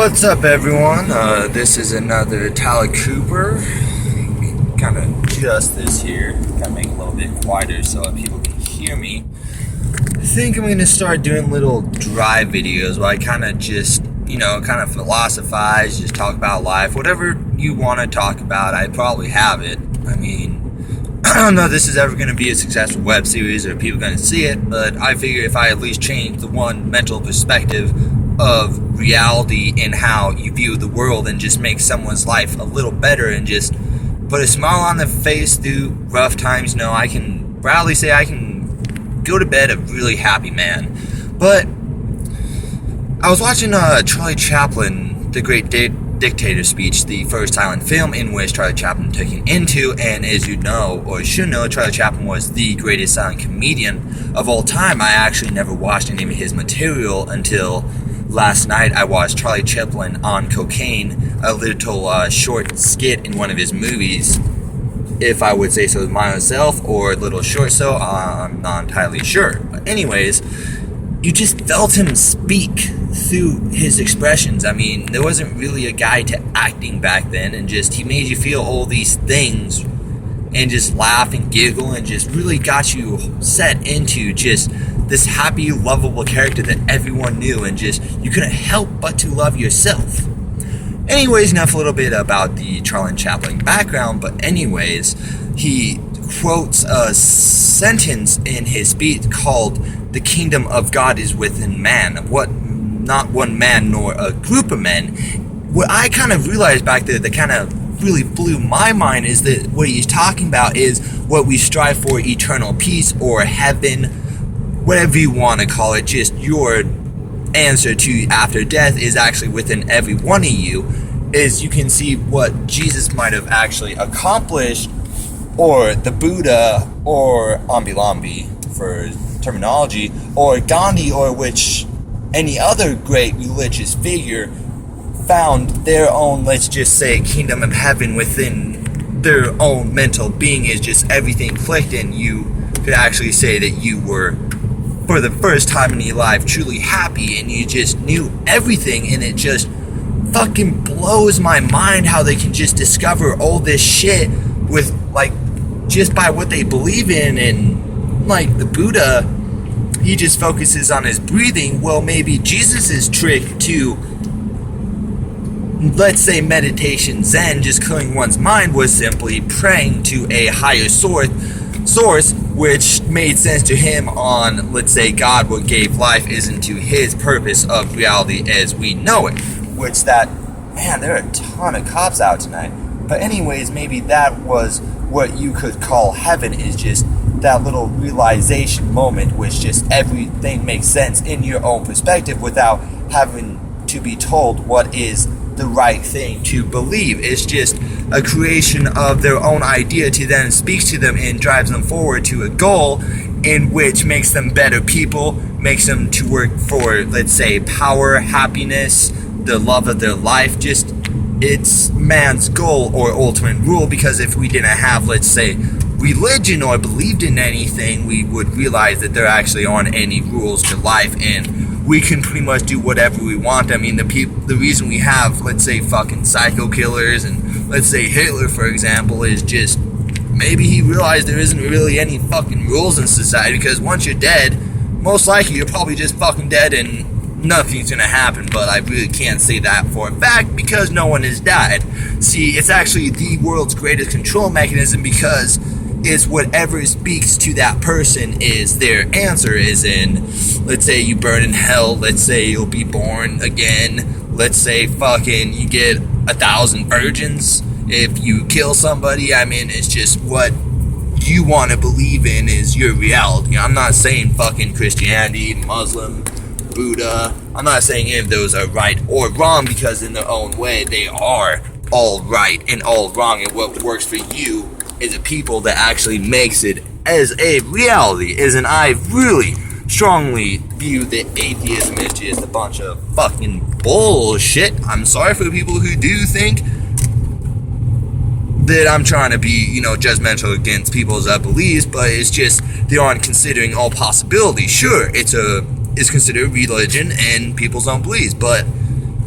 What's up, everyone? This is another Tyler Cooper. Kind of adjust this here. Kind of make it a little bit quieter so that people can hear me. I think I'm going to start doing little drive videos where I kind of just, kind of philosophize, just talk about life. Whatever you want to talk about, I probably have it. I mean, I don't know if this is ever going to be a successful web series or people going to see it, but I figure if I at least change the one mental perspective of reality and how you view the world and just make someone's life a little better and just put a smile on their face through rough times, I can proudly say I can go to bed a really happy man. But I was watching Charlie Chaplin, The Great Dictator speech, the first silent film in which Charlie Chaplin took it into, and as you know, or should know, Charlie Chaplin was the greatest silent comedian of all time. I actually never watched any of his material until last night. I watched Charlie Chaplin on cocaine, a little short skit in one of his movies, if I would say so myself, or a little short so, I'm not entirely sure. But anyways, you just felt him speak through his expressions. I mean, there wasn't really a guide to acting back then, and just he made you feel all these things and just laugh and giggle and just really got you set into just this happy, lovable character that everyone knew, and just you couldn't help but to love yourself. Anyways, enough a little bit about the Charlie Chaplin background, but anyways, he quotes a sentence in his speech called, "The kingdom of God is within man." Not one man nor a group of men. What I kind of realized back there that kind of really blew my mind is that what he's talking about is what we strive for, eternal peace or heaven, whatever you want to call it. Just your answer to after death is actually within every one of you. Is you can see what Jesus might have actually accomplished, or the Buddha, or Ambilambi for terminology, or Gandhi, or which any other great religious figure found their own, let's just say, kingdom of heaven within their own mental being. Is just everything clicked, and you could actually say that you were, for the first time in your life, truly happy, and you just knew everything. And it just fucking blows my mind how they can just discover all this shit with, like, just by what they believe in. And like the Buddha, he just focuses on his breathing. Well, maybe Jesus's trick to, let's say, meditation, Zen, just clearing one's mind, was simply praying to a higher source, which made sense to him on, let's say, God, what gave life, isn't to his purpose of reality as we know it. Which that, man, there are a ton of cops out tonight. But anyways, maybe that was what you could call heaven, is just that little realization moment, which just everything makes sense in your own perspective without having to be told what is the right thing to believe. It's just a creation of their own idea to then speak to them and drives them forward to a goal in which makes them better people, makes them to work for, let's say, power, happiness, the love of their life. Just, it's man's goal or ultimate rule, because if we didn't have, let's say, religion or believed in anything, we would realize that there actually aren't any rules to life, and we can pretty much do whatever we want. I mean, the reason we have, let's say, fucking psycho killers and, let's say, Hitler, for example, is just maybe he realized there isn't really any fucking rules in society, because once you're dead, most likely you're probably just fucking dead and nothing's gonna happen. But I really can't say that for a fact, because no one has died. See, it's actually the world's greatest control mechanism, because it's whatever speaks to that person is their answer. Is in, let's say you burn in hell, let's say you'll be born again, let's say fucking you get 1,000 virgins if you kill somebody. I mean, it's just what you want to believe in is your reality. I'm not saying fucking Christianity, Muslim, Buddha, I'm not saying any of those are right or wrong, because in their own way they are all right and all wrong, and what works for you is a people that actually makes it as a reality. And I really strongly view that atheism is just a bunch of fucking bullshit. I'm sorry for the people who do think that I'm trying to be, judgmental against people's beliefs, but it's just they aren't considering all possibilities. Sure, it's considered religion and people's own beliefs, but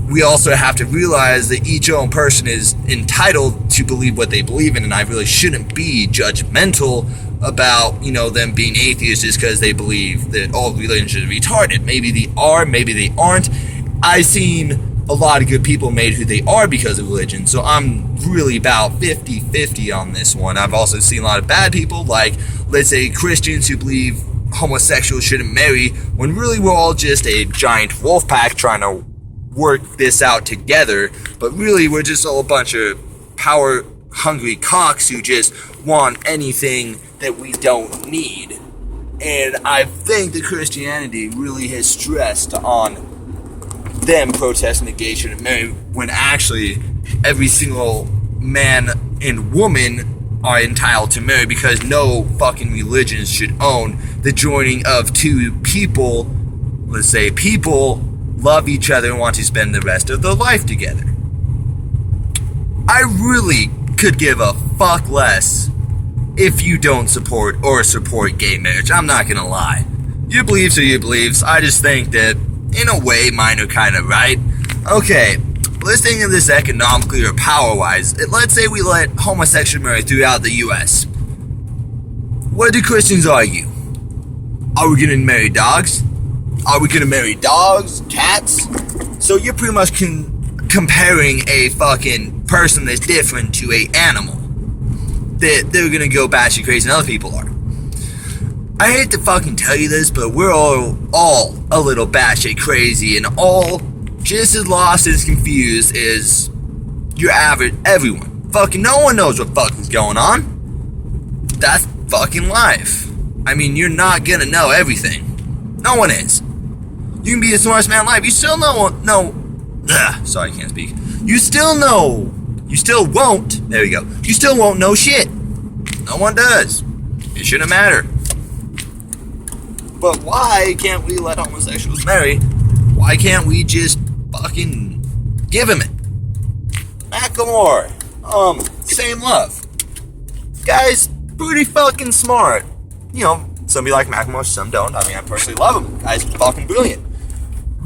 we also have to realize that each own person is entitled to believe what they believe in, and I really shouldn't be judgmental about, them being atheists just because they believe that all religions are retarded. Maybe they are, maybe they aren't. I've seen a lot of good people made who they are because of religion, so I'm really about 50-50 on this one. I've also seen a lot of bad people, like, let's say, Christians who believe homosexuals shouldn't marry, when really we're all just a giant wolf pack trying to work this out together, but really we're just all a bunch of power-hungry cocks who just want anything that we don't need. And I think that Christianity really has stressed on them protesting the gay shouldn't marry, when actually every single man and woman are entitled to marry, because no fucking religion should own the joining of two people. Let's say people love each other and want to spend the rest of their life together. I really could give a fuck less if you don't support gay marriage. I'm not gonna lie. Your beliefs are your beliefs. I just think that in a way, mine are kind of right. Okay, let's think of this economically or power-wise. Let's say we let homosexual marry throughout the U.S. What do Christians argue? Are we gonna marry dogs? Are we gonna marry dogs, cats? So you're pretty much comparing a fucking person that's different to a animal. That they're gonna go batshit crazy and other people are. I hate to fucking tell you this, but we're all a little batshit crazy and all just as lost and as confused as your average everyone. Fucking no one knows what fucking's going on. That's fucking life. I mean, you're not gonna know everything. No one is. You can be the smartest man alive. You still sorry, I can't speak. You still won't. There we go. You still won't know shit. No one does. It shouldn't matter. But why can't we let homosexuals marry? Why can't we just fucking give him it? Macklemore. Same love. Guy's pretty fucking smart. Some people like Macklemore, some don't. I mean, I personally love him. Guy's fucking brilliant.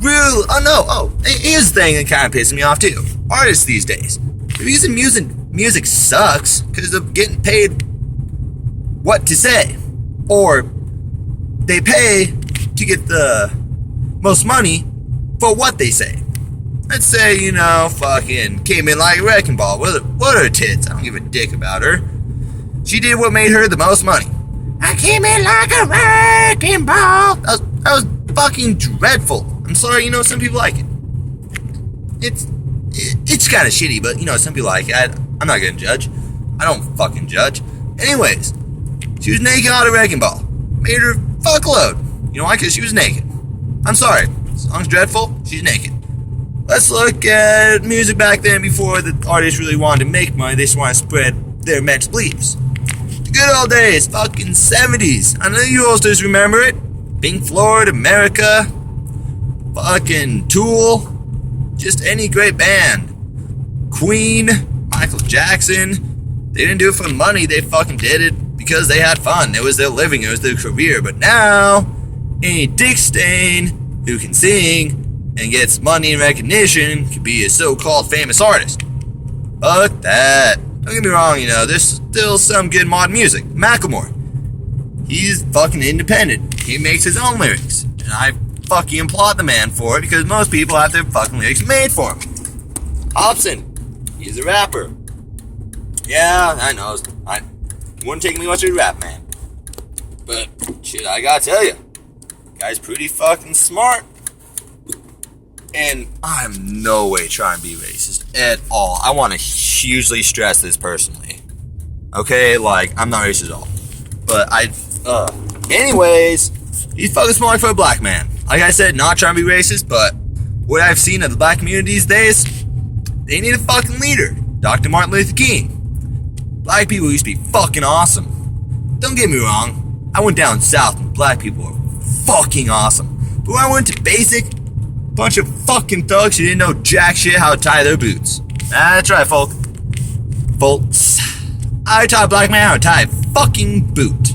Here's the thing that kind of pisses me off too. Artists these days. The reason music sucks because they're getting paid what to say. Or they pay to get the most money for what they say. Let's say, fucking came in like a wrecking ball. What are her tits? I don't give a dick about her. She did what made her the most money. I came in like a wrecking ball. That was fucking dreadful. I'm sorry, some people like it. It's kind of shitty, but, some people like it. I'm not gonna judge. I don't fucking judge. Anyways, she was naked on a wrecking ball. Made her fuckload. You know why? Because she was naked. I'm sorry. The song's dreadful. She's naked. Let's look at music back then before the artists really wanted to make money. They just want to spread their mental beliefs. The good old days. Fucking 70s. I know you all just remember it. Pink Floyd, America. Fucking Tool. Just any great band. Queen. Michael Jackson. They didn't do it for money. They fucking did it because they had fun. It was their living. It was their career. But now, any dick stain who can sing and gets money and recognition can be a so-called famous artist. Fuck that. Don't get me wrong, there's still some good modern music. Macklemore. He's fucking independent. He makes his own lyrics. And I fucking applaud the man for it because most people have their fucking lyrics made for him. Hobson. He's a rapper. Yeah, I know. It wouldn't take me much to rap, man. But, shit, I gotta tell you. Guy's pretty fucking smart. And I'm no way trying to be racist at all. I want to hugely stress this personally. Okay, I'm not racist at all. But anyways, he's fucking smart for a black man. Like I said, not trying to be racist, but what I've seen of the black community these days, they need a fucking leader. Dr. Martin Luther King. Black people used to be fucking awesome. Don't get me wrong, I went down south and black people were fucking awesome. But when I went to basic, bunch of fucking thugs who didn't know jack shit how to tie their boots. That's right, folks. I taught a black man how to tie a fucking boot.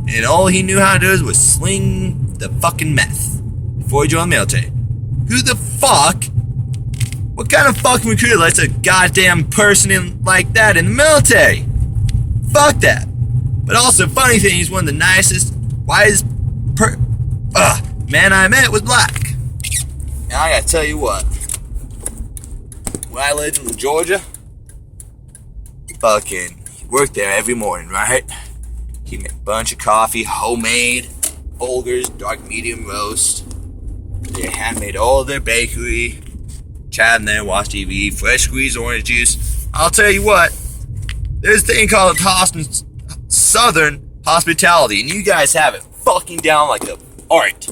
And all he knew how to do was sling the fucking meth before he joined the military. Who the fuck What kind of fucking recruiter lets a goddamn person in like that in the military? Fuck that. But also, funny thing, he's one of the nicest, wisest man I met was black. Now I gotta tell you what. When I lived in Georgia, fucking worked there every morning, right? He made a bunch of coffee, homemade, Folgers, dark medium roast. They handmade all of their bakery. Chat in there, watch TV, fresh squeezed orange juice. I'll tell you what, there's a thing called Southern hospitality, and you guys have it fucking down like a art.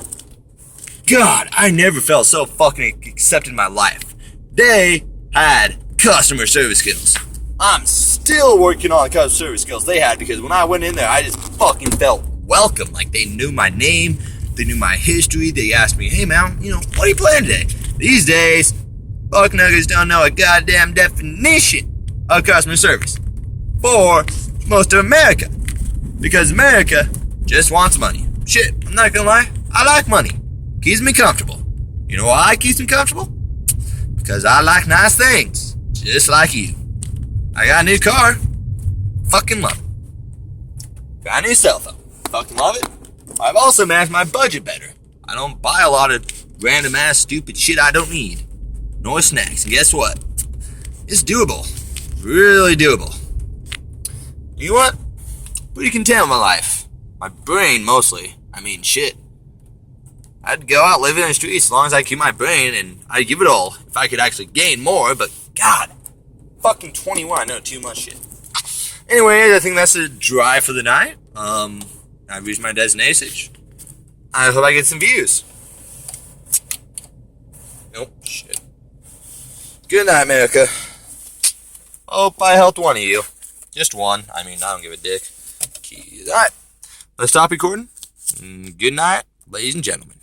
God, I never felt so fucking accepted in my life. They had customer service skills. I'm still working on the customer service skills they had, because when I went in there, I just fucking felt welcome. Like, they knew my name, they knew my history. They asked me, hey man, what are you playing today? These days, fuck nuggets don't know a goddamn definition of customer service for most of America, because America just wants money. Shit, I'm not gonna lie, I like money. Keeps me comfortable. You know why it keeps me comfortable? Because I like nice things, just like you. I got a new car, fucking love it. Got a new cell phone, fucking love it. I've also managed my budget better. I don't buy a lot of random ass stupid shit I don't need, nor snacks. And guess what? It's doable, really doable. You know what? Pretty content with my life. My brain mostly. I mean, shit. I'd go out living in the streets as long as I keep my brain, and I'd give it all if I could actually gain more, but God, fucking 21, I know too much shit. Anyways, I think that's a drive for the night. I've reached my destination. I hope I get some views. Nope, shit. Good night, America. Hope I helped one of you. Just one. I mean, I don't give a dick. Alright, let's stop recording. Good night, ladies and gentlemen.